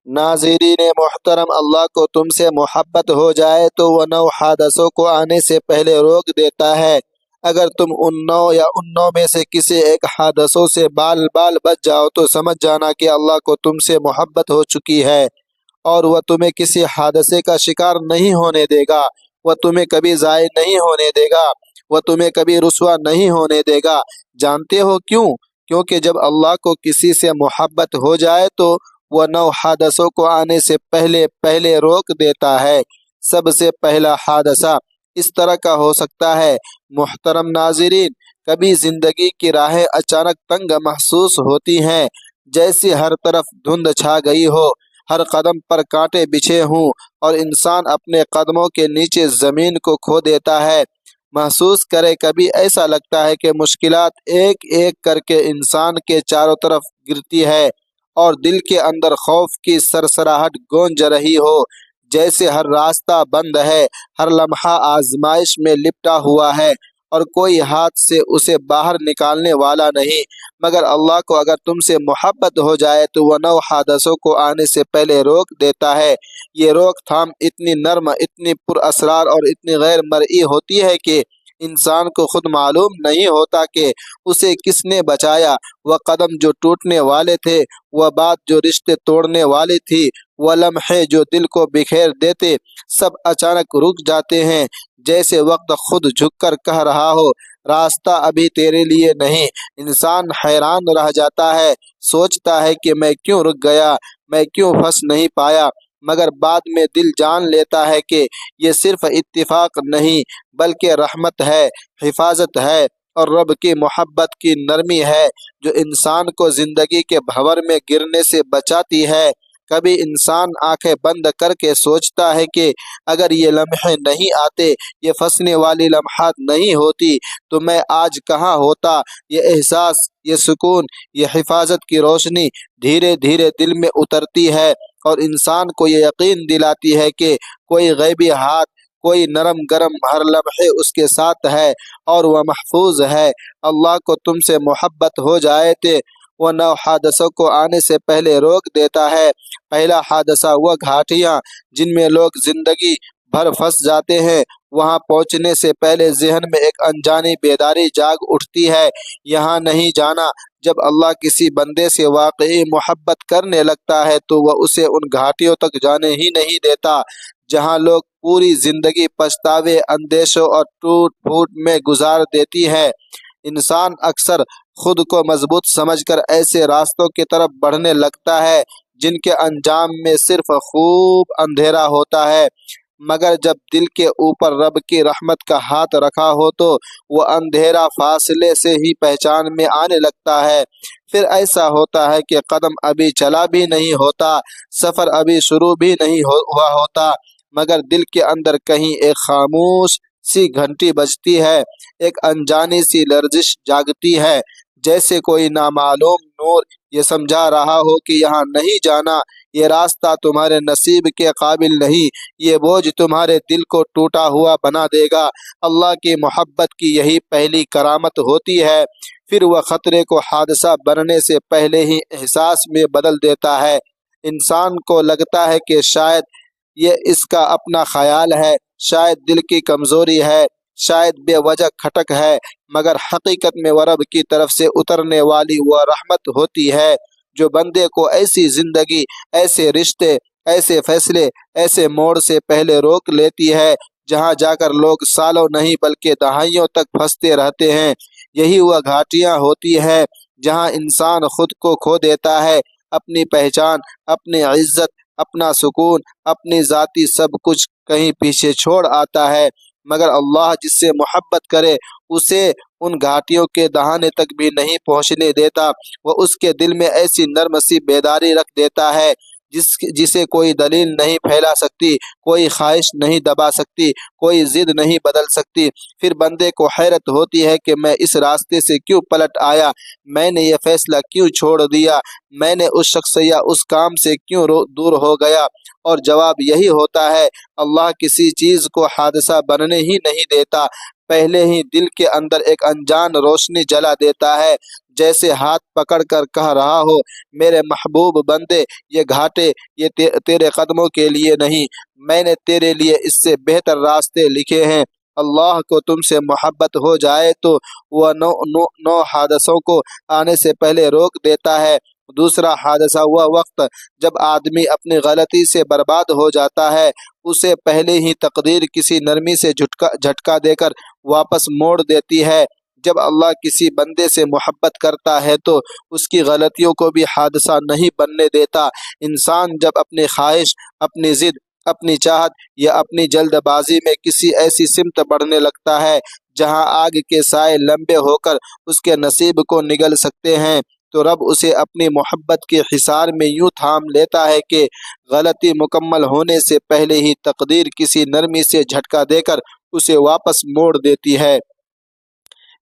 ناظرین محترم، اللہ کو تم سے محبت ہو جائے تو وہ 9 حادثوں کو آنے سے پہلے روک دیتا ہے۔ اگر تم ان 9 یا ان 9 میں سے کسی ایک حادثوں سے بال بچ جاؤ تو سمجھ جانا کہ اللہ کو تم سے محبت ہو چکی ہے، اور وہ تمہیں کسی حادثے کا شکار نہیں ہونے دے گا، وہ تمہیں کبھی ضائع نہیں ہونے دے گا، وہ تمہیں کبھی رسوا نہیں ہونے دے گا۔ جانتے ہو کیوں؟ کیونکہ جب اللہ کو کسی سے محبت ہو جائے تو وہ 9 حادثوں کو آنے سے پہلے روک دیتا ہے۔ سب سے پہلا حادثہ اس طرح کا ہو سکتا ہے۔ محترم ناظرین، کبھی زندگی کی راہیں اچانک تنگ محسوس ہوتی ہیں، جیسے ہر طرف دھند چھا گئی ہو، ہر قدم پر کانٹے بچھے ہوں اور انسان اپنے قدموں کے نیچے زمین کو کھو دیتا ہے۔ محسوس کرے، کبھی ایسا لگتا ہے کہ مشکلات ایک ایک کر کے انسان کے چاروں طرف گرتی ہے اور دل کے اندر خوف کی سرسراہٹ گونج رہی ہو، جیسے ہر راستہ بند ہے، ہر لمحہ آزمائش میں لپٹا ہوا ہے اور کوئی ہاتھ سے اسے باہر نکالنے والا نہیں۔ مگر اللہ کو اگر تم سے محبت ہو جائے تو وہ 9 حادثوں کو آنے سے پہلے روک دیتا ہے۔ یہ روک تھام اتنی نرم، اتنی پر اسرار اور اتنی غیر مرئی ہوتی ہے کہ انسان کو خود معلوم نہیں ہوتا کہ اسے کس نے بچایا۔ وہ قدم جو ٹوٹنے والے تھے، وہ بات جو رشتے توڑنے والی تھی، وہ لمحے جو دل کو بکھیر دیتے، سب اچانک رک جاتے ہیں، جیسے وقت خود جھک کر کہہ رہا ہو، راستہ ابھی تیرے لیے نہیں۔ انسان حیران رہ جاتا ہے، سوچتا ہے کہ میں کیوں رک گیا، میں کیوں پھنس نہیں پایا، مگر بعد میں دل جان لیتا ہے کہ یہ صرف اتفاق نہیں بلکہ رحمت ہے، حفاظت ہے اور رب کی محبت کی نرمی ہے جو انسان کو زندگی کے بھنور میں گرنے سے بچاتی ہے۔ کبھی انسان آنکھیں بند کر کے سوچتا ہے کہ اگر یہ لمحے نہیں آتے، یہ پھنسنے والی لمحات نہیں ہوتی تو میں آج کہاں ہوتا۔ یہ احساس، یہ سکون، یہ حفاظت کی روشنی دھیرے دھیرے دل میں اترتی ہے اور انسان کو یہ یقین دلاتی ہے کہ کوئی غیبی ہاتھ، کوئی نرم گرم ہر لمحے اس کے ساتھ ہے اور وہ محفوظ ہے۔ اللہ کو تم سے محبت ہو جائے تو وہ 9 حادثوں کو آنے سے پہلے روک دیتا ہے۔ پہلا حادثہ وہ گھاٹیاں جن میں لوگ زندگی بھر پھنس جاتے ہیں۔ وہاں پہنچنے سے پہلے ذہن میں ایک انجانی بیداری جاگ اٹھتی ہے، یہاں نہیں جانا۔ جب اللہ کسی بندے سے واقعی محبت کرنے لگتا ہے تو وہ اسے ان گھاٹیوں تک جانے ہی نہیں دیتا جہاں لوگ پوری زندگی پچھتاوے، اندیشوں اور ٹوٹ پھوٹ میں گزار دیتی ہے۔ انسان اکثر خود کو مضبوط سمجھ کر ایسے راستوں کی طرف بڑھنے لگتا ہے جن کے انجام میں صرف خوب اندھیرا ہوتا ہے، مگر جب دل کے اوپر رب کی رحمت کا ہاتھ رکھا ہو تو وہ اندھیرا فاصلے سے ہی پہچان میں آنے لگتا ہے۔ پھر ایسا ہوتا ہے کہ قدم ابھی چلا بھی نہیں ہوتا، سفر ابھی شروع بھی نہیں ہوا ہوتا، مگر دل کے اندر کہیں ایک خاموش سی گھنٹی بجتی ہے، ایک انجانی سی لرزش جاگتی ہے، جیسے کوئی نامعلوم نور یہ سمجھا رہا ہو کہ یہاں نہیں جانا، یہ راستہ تمہارے نصیب کے قابل نہیں، یہ بوجھ تمہارے دل کو ٹوٹا ہوا بنا دے گا۔ اللہ کی محبت کی یہی پہلی کرامت ہوتی ہے۔ پھر وہ خطرے کو حادثہ بننے سے پہلے ہی احساس میں بدل دیتا ہے۔ انسان کو لگتا ہے کہ شاید یہ اس کا اپنا خیال ہے، شاید دل کی کمزوری ہے، شاید بے وجہ کھٹک ہے، مگر حقیقت میں وہ رب کی طرف سے اترنے والی وہ رحمت ہوتی ہے جو بندے کو ایسی زندگی، ایسے رشتے، ایسے فیصلے، ایسے موڑ سے پہلے روک لیتی ہے جہاں جا کر لوگ سالوں نہیں بلکہ دہائیوں تک پھنستے رہتے ہیں۔ یہی وہ گھاٹیاں ہوتی ہیں جہاں انسان خود کو کھو دیتا ہے، اپنی پہچان، اپنی عزت، اپنا سکون، اپنی ذاتی سب کچھ کہیں پیچھے چھوڑ آتا ہے۔ مگر اللہ جس سے محبت کرے اسے ان گھاٹیوں کے دہانے تک بھی نہیں پہنچنے دیتا، وہ اس کے دل میں ایسی نرم سی بیداری رکھ دیتا ہے جسے کوئی دلیل نہیں پھیلا سکتی، کوئی خواہش نہیں دبا سکتی، کوئی ضد نہیں بدل سکتی۔ پھر بندے کو حیرت ہوتی ہے کہ میں اس راستے سے کیوں پلٹ آیا، میں نے یہ فیصلہ کیوں چھوڑ دیا، میں نے اس شخص یا اس کام سے کیوں دور ہو گیا، اور جواب یہی ہوتا ہے، اللہ کسی چیز کو حادثہ بننے ہی نہیں دیتا، پہلے ہی دل کے اندر ایک انجان روشنی جلا دیتا ہے۔ جیسے ہاتھ پکڑ کر کہہ رہا ہو میرے محبوب بندے یہ گھاٹے یہ تیرے قدموں کے لیے نہیں، میں نے تیرے لیے اس سے بہتر راستے لکھے ہیں۔ اللہ کو تم سے محبت ہو جائے تو وہ نو حادثوں کو آنے سے پہلے روک دیتا ہے۔ دوسرا حادثہ وہ وقت جب آدمی اپنی غلطی سے برباد ہو جاتا ہے، اسے پہلے ہی تقدیر کسی نرمی سے جھٹکا دے کر واپس موڑ دیتی ہے۔ جب اللہ کسی بندے سے محبت کرتا ہے تو اس کی غلطیوں کو بھی حادثہ نہیں بننے دیتا۔ انسان جب اپنی خواہش، اپنی ضد، اپنی چاہت یا اپنی جلد بازی میں کسی ایسی سمت بڑھنے لگتا ہے جہاں آگ کے سائے لمبے ہو کر اس کے نصیب کو نگل سکتے ہیں، تو رب اسے اپنی محبت کے حصار میں یوں تھام لیتا ہے کہ غلطی مکمل ہونے سے پہلے ہی تقدیر کسی نرمی سے جھٹکا دے کر اسے واپس موڑ دیتی ہے۔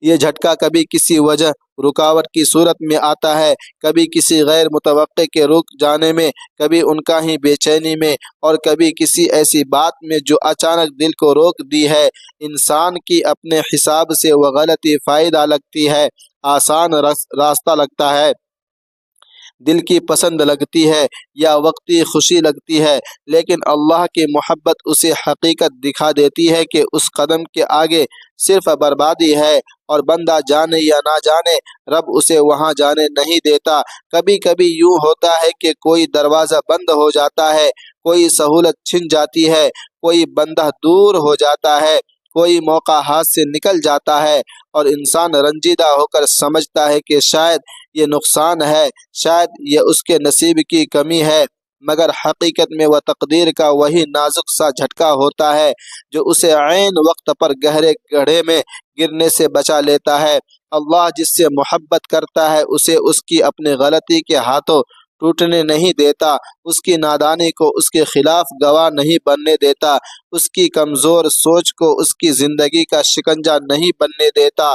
یہ جھٹکا کبھی کسی وجہ رکاوٹ کی صورت میں آتا ہے، کبھی کسی غیر متوقع کے رک جانے میں، کبھی ان کا ہی بے چینی میں، اور کبھی کسی ایسی بات میں جو اچانک دل کو روک دی ہے۔ انسان کی اپنے حساب سے وہ غلطی فائدہ لگتی ہے، آسان راستہ لگتا ہے، دل کی پسند لگتی ہے یا وقتی خوشی لگتی ہے، لیکن اللہ کی محبت اسے حقیقت دکھا دیتی ہے کہ اس قدم کے آگے صرف بربادی ہے، اور بندہ جانے یا نہ جانے رب اسے وہاں جانے نہیں دیتا۔ کبھی کبھی یوں ہوتا ہے کہ کوئی دروازہ بند ہو جاتا ہے، کوئی سہولت چھن جاتی ہے، کوئی بندہ دور ہو جاتا ہے، کوئی موقع ہاتھ سے نکل جاتا ہے، اور انسان رنجیدہ ہو کر سمجھتا ہے کہ شاید یہ نقصان ہے، شاید یہ اس کے نصیب کی کمی ہے، مگر حقیقت میں وہ تقدیر کا وہی نازک سا جھٹکا ہوتا ہے جو اسے عین وقت پر گہرے گڑھے میں گرنے سے بچا لیتا ہے۔ اللہ جس سے محبت کرتا ہے اسے اس کی اپنی غلطی کے ہاتھوں ٹوٹنے نہیں دیتا، اس کی نادانی کو اس کے خلاف گواہ نہیں بننے دیتا، اس کی کمزور سوچ کو اس کی زندگی کا شکنجہ نہیں بننے دیتا۔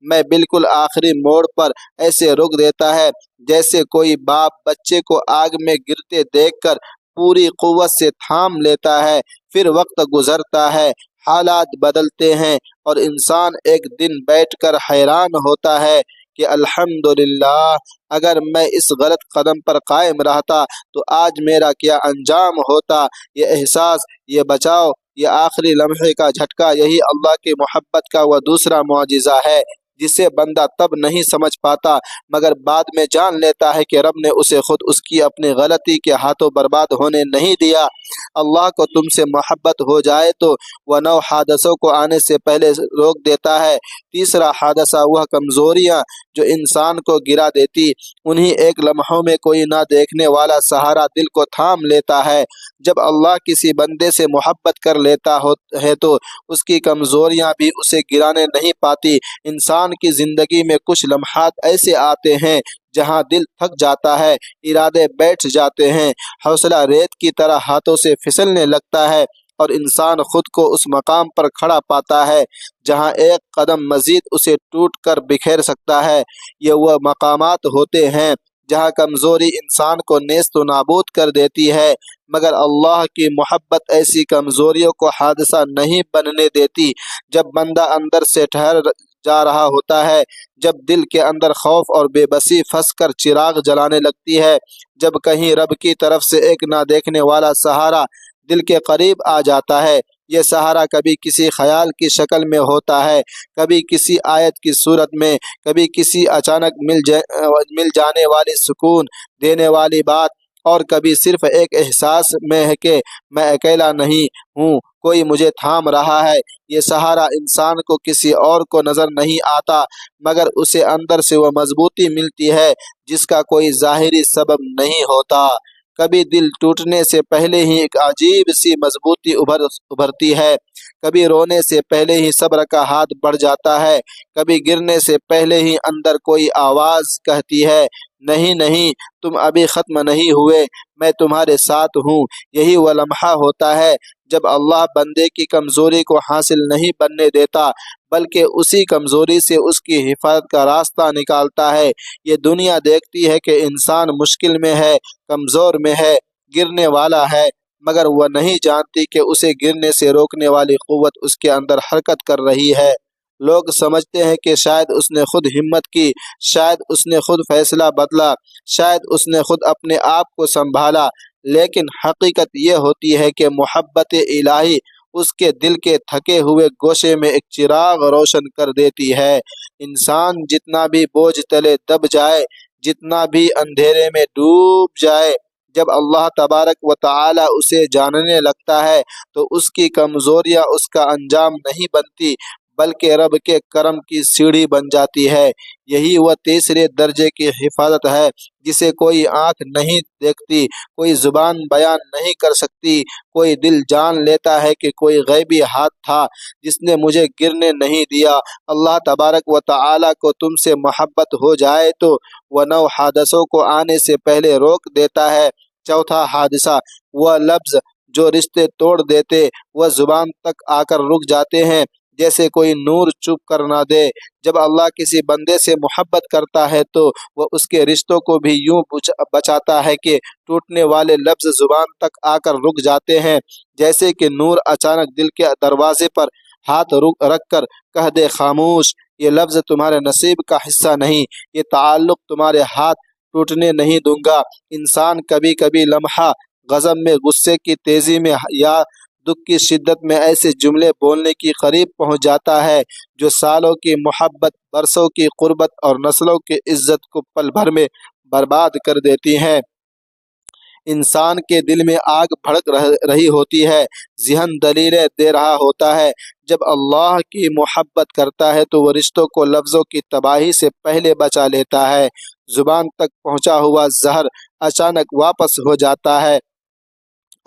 میں بالکل آخری موڑ پر ایسے روک دیتا ہے جیسے کوئی باپ بچے کو آگ میں گرتے دیکھ کر پوری قوت سے تھام لیتا ہے۔ پھر وقت گزرتا ہے، حالات بدلتے ہیں، اور انسان ایک دن بیٹھ کر حیران ہوتا ہے کہ الحمدللہ، اگر میں اس غلط قدم پر قائم رہتا تو آج میرا کیا انجام ہوتا۔ یہ احساس، یہ بچاؤ، یہ آخری لمحے کا جھٹکا، یہی اللہ کی محبت کا وہ دوسرا معجزہ ہے جسے بندہ تب نہیں سمجھ پاتا، مگر بعد میں جان لیتا ہے کہ رب نے اسے خود اس کی اپنی غلطی کے ہاتھوں برباد ہونے نہیں دیا۔ اللہ کو تم سے محبت ہو جائے تو وہ 9 حادثوں کو آنے سے پہلے روک دیتا ہے۔ تیسرا حادثہ وہ کمزوریاں جو انسان کو گرا دیتی، انہیں ایک لمحوں میں کوئی نہ دیکھنے والا سہارا دل کو تھام لیتا ہے۔ جب اللہ کسی بندے سے محبت کر لیتا ہے تو اس کی کمزوریاں بھی اسے گرانے نہیں پاتی۔ انسان کی زندگی میں کچھ لمحات ایسے آتے ہیں جہاں دل تھک جاتا ہے، ارادے بیٹھ جاتے ہیں، حوصلہ ریت کی طرح ہاتھوں سے پھسلنے لگتا ہے، اور انسان خود کو اس مقام پر کھڑا پاتا ہے جہاں ایک قدم مزید اسے ٹوٹ کر بکھیر سکتا ہے۔ یہ وہ مقامات ہوتے ہیں جہاں کمزوری انسان کو نیست و نابود کر دیتی ہے، مگر اللہ کی محبت ایسی کمزوریوں کو حادثہ نہیں بننے دیتی۔ جب بندہ اندر سے ٹھہر جا رہا ہوتا ہے، جب دل کے اندر خوف اور بے بسی پھنس کر چراغ جلانے لگتی ہے، جب کہیں رب کی طرف سے ایک نہ دیکھنے والا سہارا دل کے قریب آ جاتا ہے، یہ سہارا کبھی کسی خیال کی شکل میں ہوتا ہے، کبھی کسی آیت کی صورت میں، کبھی کسی اچانک مل جانے والی سکون دینے والی بات، اور کبھی صرف ایک احساس میں ہے کہ میں اکیلا نہیں ہوں، کوئی مجھے تھام رہا ہے۔ یہ سہارا انسان کو کسی اور کو نظر نہیں آتا، مگر اسے اندر سے وہ مضبوطی ملتی ہے جس کا کوئی ظاہری سبب نہیں ہوتا۔ کبھی دل ٹوٹنے سے پہلے ہی ایک عجیب سی مضبوطی ابھرتی ہے، کبھی رونے سے پہلے ہی صبر کا ہاتھ بڑھ جاتا ہے، کبھی گرنے سے پہلے ہی اندر کوئی آواز کہتی ہے نہیں نہیں، تم ابھی ختم نہیں ہوئے، میں تمہارے ساتھ ہوں۔ یہی وہ لمحہ ہوتا ہے جب اللہ بندے کی کمزوری کو حاصل نہیں بننے دیتا، بلکہ اسی کمزوری سے اس کی حفاظت کا راستہ نکالتا ہے۔ یہ دنیا دیکھتی ہے کہ انسان مشکل میں ہے، کمزور میں ہے، گرنے والا ہے، مگر وہ نہیں جانتی کہ اسے گرنے سے روکنے والی قوت اس کے اندر حرکت کر رہی ہے۔ لوگ سمجھتے ہیں کہ شاید اس نے خود ہمت کی، شاید اس نے خود فیصلہ بدلا، شاید اس نے خود اپنے آپ کو سنبھالا، لیکن حقیقت یہ ہوتی ہے کہ محبت الہی اس کے دل کے تھکے ہوئے گوشے میں ایک چراغ روشن کر دیتی ہے۔ انسان جتنا بھی بوجھ تلے دب جائے، جتنا بھی اندھیرے میں ڈوب جائے، جب اللہ تبارک و تعالی اسے جاننے لگتا ہے تو اس کی کمزوریاں اس کا انجام نہیں بنتی، بلکہ رب کے کرم کی سیڑھی بن جاتی ہے۔ یہی وہ تیسرے درجے کی حفاظت ہے جسے کوئی آنکھ نہیں دیکھتی، کوئی زبان بیان نہیں کر سکتی، کوئی دل جان لیتا ہے کہ کوئی غیبی ہاتھ تھا جس نے مجھے گرنے نہیں دیا۔ اللہ تبارک و تعالی کو تم سے محبت ہو جائے تو وہ 9 حادثوں کو آنے سے پہلے روک دیتا ہے۔ چوتھا حادثہ، وہ لفظ جو رشتے توڑ دیتے، وہ زبان تک آ کر رک جاتے ہیں جیسے کوئی نور چپ کر نہ دے۔ جب اللہ کسی بندے سے محبت کرتا ہے تو وہ اس کے رشتوں کو بھی یوں بچاتا ہے کہ ٹوٹنے والے لفظ زبان تک آ کر رک جاتے ہیں، جیسے کہ نور اچانک دل کے دروازے پر ہاتھ رکھ کر کہہ دے، خاموش، یہ لفظ تمہارے نصیب کا حصہ نہیں، یہ تعلق تمہارے ہاتھ ٹوٹنے نہیں دوں گا۔ انسان کبھی کبھی لمحہ غضب میں، غصے کی تیزی میں یا دکھ کی شدت میں ایسے جملے بولنے کی قریب پہنچ جاتا ہے جو سالوں کی محبت، برسوں کی قربت اور نسلوں کی عزت کو پل بھر میں برباد کر دیتی ہیں۔ انسان کے دل میں آگ بھڑک رہی ہوتی ہے، ذہن دلیلیں دے رہا ہوتا ہے۔ جب اللہ کی محبت کرتا ہے تو وہ رشتوں کو لفظوں کی تباہی سے پہلے بچا لیتا ہے۔ زبان تک پہنچا ہوا زہر اچانک واپس ہو جاتا ہے،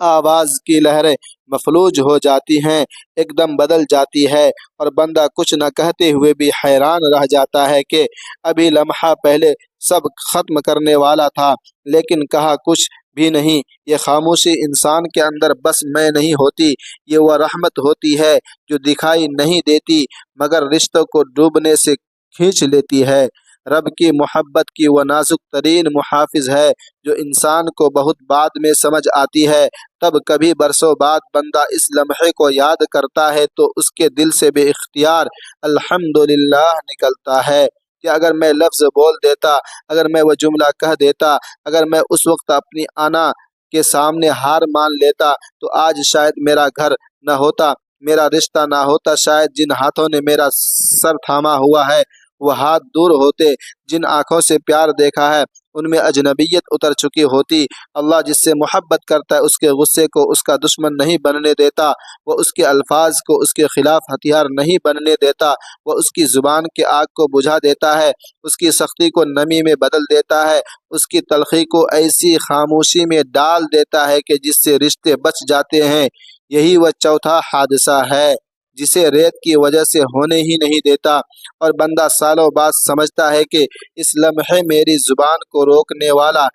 آواز کی لہریں مفلوج ہو جاتی ہیں، ایک دم بدل جاتی ہے، اور بندہ کچھ نہ کہتے ہوئے بھی حیران رہ جاتا ہے کہ ابھی لمحہ پہلے سب ختم کرنے والا تھا لیکن کہا کچھ بھی نہیں۔ یہ خاموشی انسان کے اندر بس میں نہیں ہوتی، یہ وہ رحمت ہوتی ہے جو دکھائی نہیں دیتی مگر رشتوں کو ڈوبنے سے کھینچ لیتی ہے۔ رب کی محبت کی وہ نازک ترین محافظ ہے جو انسان کو بہت بعد میں سمجھ آتی ہے۔ تب کبھی برسوں بعد بندہ اس لمحے کو یاد کرتا ہے تو اس کے دل سے بے اختیار الحمدللہ نکلتا ہے کہ اگر میں لفظ بول دیتا، اگر میں وہ جملہ کہہ دیتا، اگر میں اس وقت اپنی انا کے سامنے ہار مان لیتا تو آج شاید میرا گھر نہ ہوتا، میرا رشتہ نہ ہوتا، شاید جن ہاتھوں نے میرا سر تھاما ہوا ہے وہ ہاتھ دور ہوتے، جن آنکھوں سے پیار دیکھا ہے ان میں اجنبیت اتر چکی ہوتی۔ اللہ جس سے محبت کرتا ہے اس کے غصے کو اس کا دشمن نہیں بننے دیتا، وہ اس کے الفاظ کو اس کے خلاف ہتھیار نہیں بننے دیتا، وہ اس کی زبان کے آگ کو بجھا دیتا ہے، اس کی سختی کو نمی میں بدل دیتا ہے، اس کی تلخی کو ایسی خاموشی میں ڈال دیتا ہے کہ جس سے رشتے بچ جاتے ہیں۔ یہی وہ چوتھا حادثہ ہے جسے ریت کی وجہ سے ہونے ہی نہیں دیتا، اور بندہ سالوں بعد سمجھتا ہے کہ اس لمحے میری زبان کو روکنے والا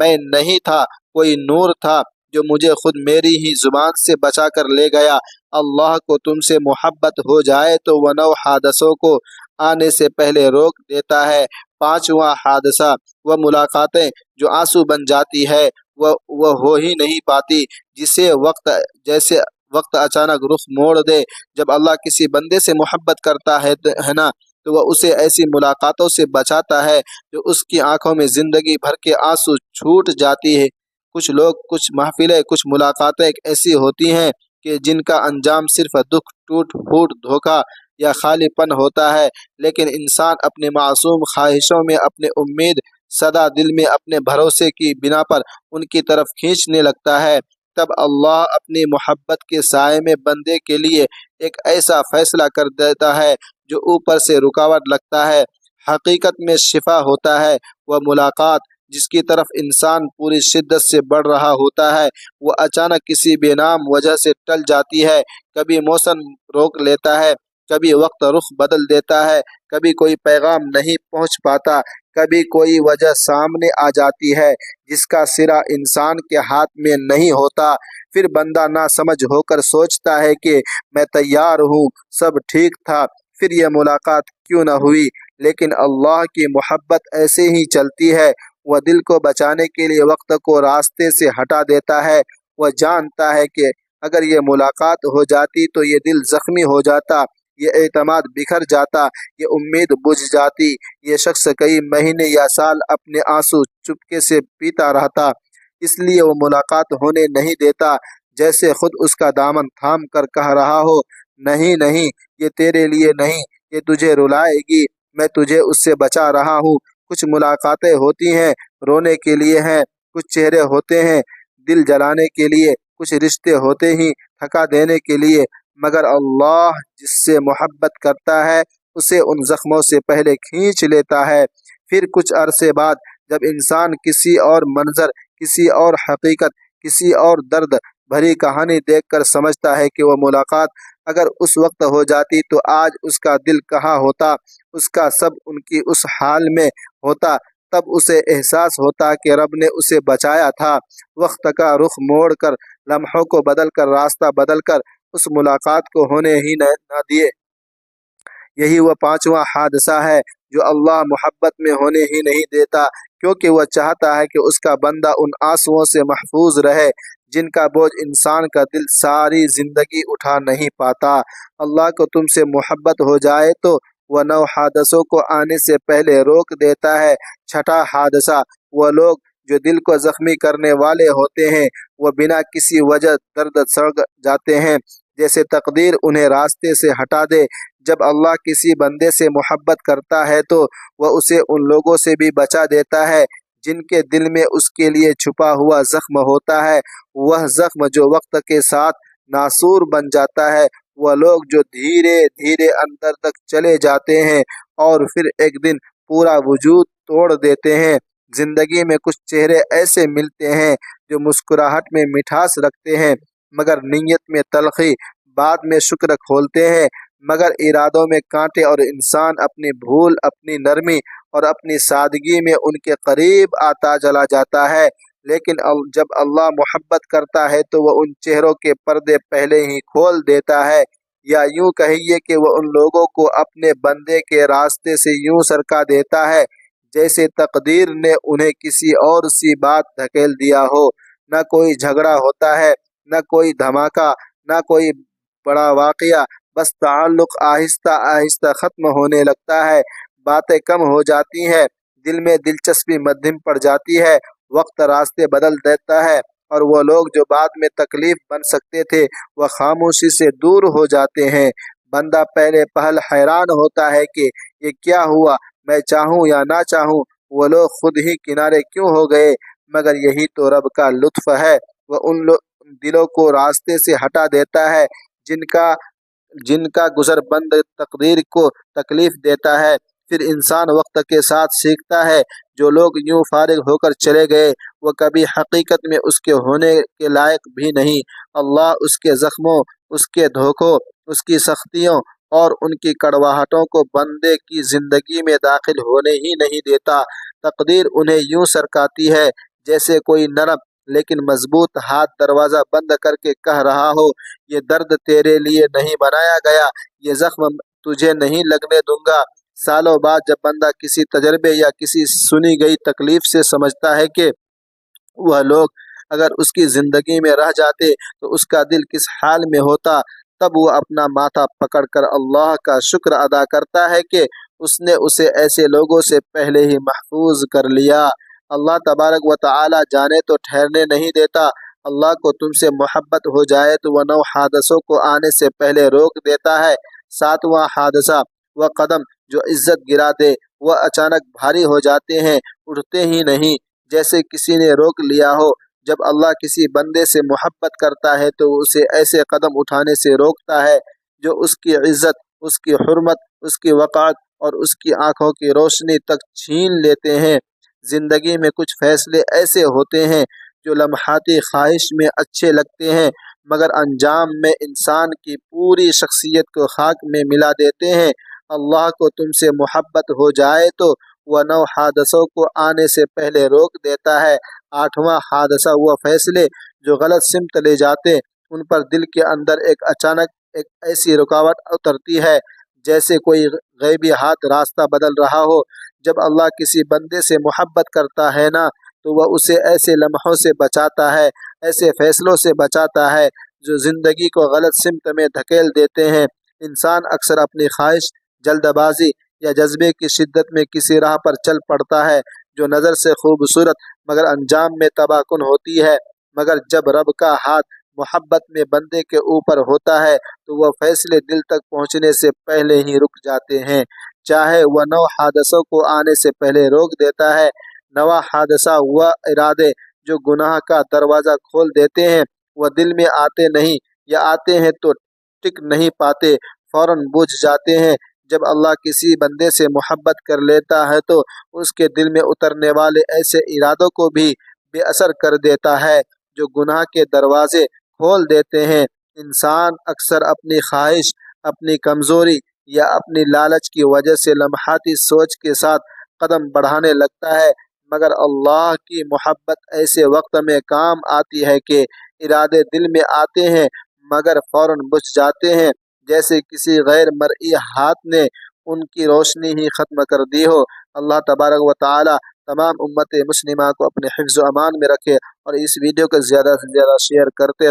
میں نہیں تھا، کوئی نور تھا جو مجھے خود میری ہی زبان سے بچا کر لے گیا۔ اللہ کو تم سے محبت ہو جائے تو وہ 9 حادثوں کو آنے سے پہلے روک دیتا ہے۔ پانچواں حادثہ، وہ ملاقاتیں جو آنسو بن جاتی ہے، وہ ہو ہی نہیں پاتی، جیسے وقت اچانک رخ موڑ دے۔ جب اللہ کسی بندے سے محبت کرتا ہے نا تو وہ اسے ایسی ملاقاتوں سے بچاتا ہے جو اس کی آنکھوں میں زندگی بھر کے آنسو چھوٹ جاتی ہے۔ کچھ لوگ، کچھ محفلیں، کچھ ملاقاتیں ایسی ہوتی ہیں کہ جن کا انجام صرف دکھ، ٹوٹ پھوٹ، دھوکہ یا خالی پن ہوتا ہے، لیکن انسان اپنے معصوم خواہشوں میں، اپنے امید سدا دل میں، اپنے بھروسے کی بنا پر ان کی طرف کھینچنے لگتا ہے۔ تب اللہ اپنی محبت کے سائے میں بندے کے لیے ایک ایسا فیصلہ کر دیتا ہے جو اوپر سے رکاوٹ لگتا ہے، حقیقت میں شفا ہوتا ہے۔ وہ ملاقات جس کی طرف انسان پوری شدت سے بڑھ رہا ہوتا ہے، وہ اچانک کسی بے نام وجہ سے ٹل جاتی ہے۔ کبھی موسم روک لیتا ہے، کبھی وقت رخ بدل دیتا ہے، کبھی کوئی پیغام نہیں پہنچ پاتا، کبھی کوئی وجہ سامنے آ جاتی ہے جس کا سرا انسان کے ہاتھ میں نہیں ہوتا۔ پھر بندہ نہ سمجھ ہو کر سوچتا ہے کہ میں تیار ہوں، سب ٹھیک تھا، پھر یہ ملاقات کیوں نہ ہوئی؟ لیکن اللہ کی محبت ایسے ہی چلتی ہے، وہ دل کو بچانے کے لیے وقت کو راستے سے ہٹا دیتا ہے۔ وہ جانتا ہے کہ اگر یہ ملاقات ہو جاتی تو یہ دل زخمی ہو جاتا، یہ اعتماد بکھر جاتا، یہ امید بجھ جاتی، یہ شخص کئی مہینے یا سال اپنے آنسو چپکے سے پیتا رہتا، اس لیے وہ ملاقات ہونے نہیں دیتا، جیسے خود اس کا دامن تھام کر کہہ رہا ہو، نہیں نہیں، یہ تیرے لیے نہیں، یہ تجھے رلائے گی، میں تجھے اس سے بچا رہا ہوں۔ کچھ ملاقاتیں ہوتی ہیں رونے کے لیے ہیں، کچھ چہرے ہوتے ہیں دل جلانے کے لیے، کچھ رشتے ہوتے ہی تھکا دینے کے لیے، مگر اللہ جس سے محبت کرتا ہے اسے ان زخموں سے پہلے کھینچ لیتا ہے۔ پھر کچھ عرصے بعد جب انسان کسی اور منظر، کسی اور حقیقت، کسی اور درد بھری کہانی دیکھ کر سمجھتا ہے کہ وہ ملاقات اگر اس وقت ہو جاتی تو آج اس کا دل کہاں ہوتا، اس کا سب ان کی اس حال میں ہوتا، تب اسے احساس ہوتا کہ رب نے اسے بچایا تھا، وقت کا رخ موڑ کر، لمحوں کو بدل کر، راستہ بدل کر اس ملاقات کو ہونے ہی نہ دیے۔ یہی وہ پانچواں حادثہ ہے جو اللہ محبت میں ہونے ہی نہیں دیتا، کیونکہ وہ چاہتا ہے کہ اس کا بندہ ان آنسوؤں سے محفوظ رہے جن کا بوجھ انسان کا دل ساری زندگی اٹھا نہیں پاتا۔ اللہ کو تم سے محبت ہو جائے تو وہ نو حادثوں کو آنے سے پہلے روک دیتا ہے۔ چھٹا حادثہ، وہ لوگ جو دل کو زخمی کرنے والے ہوتے ہیں، وہ بنا کسی وجہ درد سڑ جاتے ہیں، جیسے تقدیر انہیں راستے سے ہٹا دے۔ جب اللہ کسی بندے سے محبت کرتا ہے تو وہ اسے ان لوگوں سے بھی بچا دیتا ہے جن کے دل میں اس کے لیے چھپا ہوا زخم ہوتا ہے، وہ زخم جو وقت کے ساتھ ناسور بن جاتا ہے، وہ لوگ جو دھیرے دھیرے اندر تک چلے جاتے ہیں اور پھر ایک دن پورا وجود توڑ دیتے ہیں۔ زندگی میں کچھ چہرے ایسے ملتے ہیں جو مسکراہٹ میں مٹھاس رکھتے ہیں مگر نیت میں تلخی، بعد میں شکر کھولتے ہیں مگر ارادوں میں کانٹے، اور انسان اپنی بھول، اپنی نرمی اور اپنی سادگی میں ان کے قریب آتا چلا جاتا ہے۔ لیکن جب اللہ محبت کرتا ہے تو وہ ان چہروں کے پردے پہلے ہی کھول دیتا ہے، یا یوں کہیے کہ وہ ان لوگوں کو اپنے بندے کے راستے سے یوں سرکا دیتا ہے جیسے تقدیر نے انہیں کسی اور سی بات دھکیل دیا ہو۔ نہ کوئی جھگڑا ہوتا ہے، نہ کوئی دھماکہ، نہ کوئی بڑا واقعہ، بس تعلق آہستہ آہستہ ختم ہونے لگتا ہے، باتیں کم ہو جاتی ہیں، دل میں دلچسپی مدھم پڑ جاتی ہے، وقت راستے بدل دیتا ہے، اور وہ لوگ جو بعد میں تکلیف بن سکتے تھے وہ خاموشی سے دور ہو جاتے ہیں۔ بندہ پہلے پہل حیران ہوتا ہے کہ یہ کیا ہوا، میں چاہوں یا نہ چاہوں وہ لوگ خود ہی کنارے کیوں ہو گئے، مگر یہی تو رب کا لطف ہے، وہ ان دلوں کو راستے سے ہٹا دیتا ہے جن کا گزر بند تقدیر کو تکلیف دیتا ہے۔ پھر انسان وقت کے ساتھ سیکھتا ہے جو لوگ یوں فارغ ہو کر چلے گئے وہ کبھی حقیقت میں اس کے ہونے کے لائق بھی نہیں۔ اللہ اس کے زخموں، اس کے دھوکوں، اس کی سختیوں اور ان کی کڑواہٹوں کو بندے کی زندگی میں داخل ہونے ہی نہیں دیتا۔ تقدیر انہیں یوں سرکاتی ہے جیسے کوئی نرم لیکن مضبوط ہاتھ دروازہ بند کر کے کہہ رہا ہو، یہ درد تیرے لیے نہیں بنایا گیا، یہ زخم تجھے نہیں لگنے دوں گا۔ سالوں بعد جب بندہ کسی تجربے یا کسی سنی گئی تکلیف سے سمجھتا ہے کہ وہ لوگ اگر اس کی زندگی میں رہ جاتے تو اس کا دل کس حال میں ہوتا، تب وہ اپنا ماتھا پکڑ کر اللہ کا شکر ادا کرتا ہے کہ اس نے اسے ایسے لوگوں سے پہلے ہی محفوظ کر لیا۔ اللہ تبارک و تعالی جانے تو ٹھہرنے نہیں دیتا۔ اللہ کو تم سے محبت ہو جائے تو وہ نو حادثوں کو آنے سے پہلے روک دیتا ہے۔ ساتواں حادثہ، وہ قدم جو عزت گرا دے، وہ اچانک بھاری ہو جاتے ہیں، اٹھتے ہی نہیں، جیسے کسی نے روک لیا ہو۔ جب اللہ کسی بندے سے محبت کرتا ہے تو وہ اسے ایسے قدم اٹھانے سے روکتا ہے جو اس کی عزت، اس کی حرمت، اس کی وقار اور اس کی آنکھوں کی روشنی تک چھین لیتے ہیں۔ زندگی میں کچھ فیصلے ایسے ہوتے ہیں جو لمحاتی خواہش میں اچھے لگتے ہیں مگر انجام میں انسان کی پوری شخصیت کو خاک میں ملا دیتے ہیں۔ اللہ کو تم سے محبت ہو جائے تو وہ نو حادثوں کو آنے سے پہلے روک دیتا ہے۔ آٹھواں حادثہ، وہ فیصلے جو غلط سمت لے جاتے، ان پر دل کے اندر اچانک ایک ایسی رکاوٹ اترتی ہے جیسے کوئی غیبی ہاتھ راستہ بدل رہا ہو۔ جب اللہ کسی بندے سے محبت کرتا ہے نا تو وہ اسے ایسے لمحوں سے بچاتا ہے، ایسے فیصلوں سے بچاتا ہے جو زندگی کو غلط سمت میں دھکیل دیتے ہیں۔ انسان اکثر اپنی خواہش، جلد بازی یا جذبے کی شدت میں کسی راہ پر چل پڑتا ہے جو نظر سے خوبصورت مگر انجام میں تباہ کن ہوتی ہے، مگر جب رب کا ہاتھ محبت میں بندے کے اوپر ہوتا ہے تو وہ فیصلے دل تک پہنچنے سے پہلے ہی رک جاتے ہیں، چاہے وہ نو حادثوں کو آنے سے پہلے روک دیتا ہے۔ نوا حادثہ وہ ارادے جو گناہ کا دروازہ کھول دیتے ہیں، وہ دل میں آتے نہیں یا آتے ہیں تو ٹک نہیں پاتے، فوراً بجھ جاتے ہیں۔ جب اللہ کسی بندے سے محبت کر لیتا ہے تو اس کے دل میں اترنے والے ایسے ارادوں کو بھی بے اثر کر دیتا ہے جو گناہ کے دروازے کھول دیتے ہیں۔ انسان اکثر اپنی خواہش، اپنی کمزوری یا اپنی لالچ کی وجہ سے لمحاتی سوچ کے ساتھ قدم بڑھانے لگتا ہے، مگر اللہ کی محبت ایسے وقت میں کام آتی ہے کہ ارادے دل میں آتے ہیں مگر فوراً بجھ جاتے ہیں، جیسے کسی غیر مرئی ہاتھ نے ان کی روشنی ہی ختم کر دی ہو۔ اللہ تبارک و تعالی تمام امت مسلمہ کو اپنے حفظ و امان میں رکھے، اور اس ویڈیو کو زیادہ سے زیادہ شیئر کرتے رہیں۔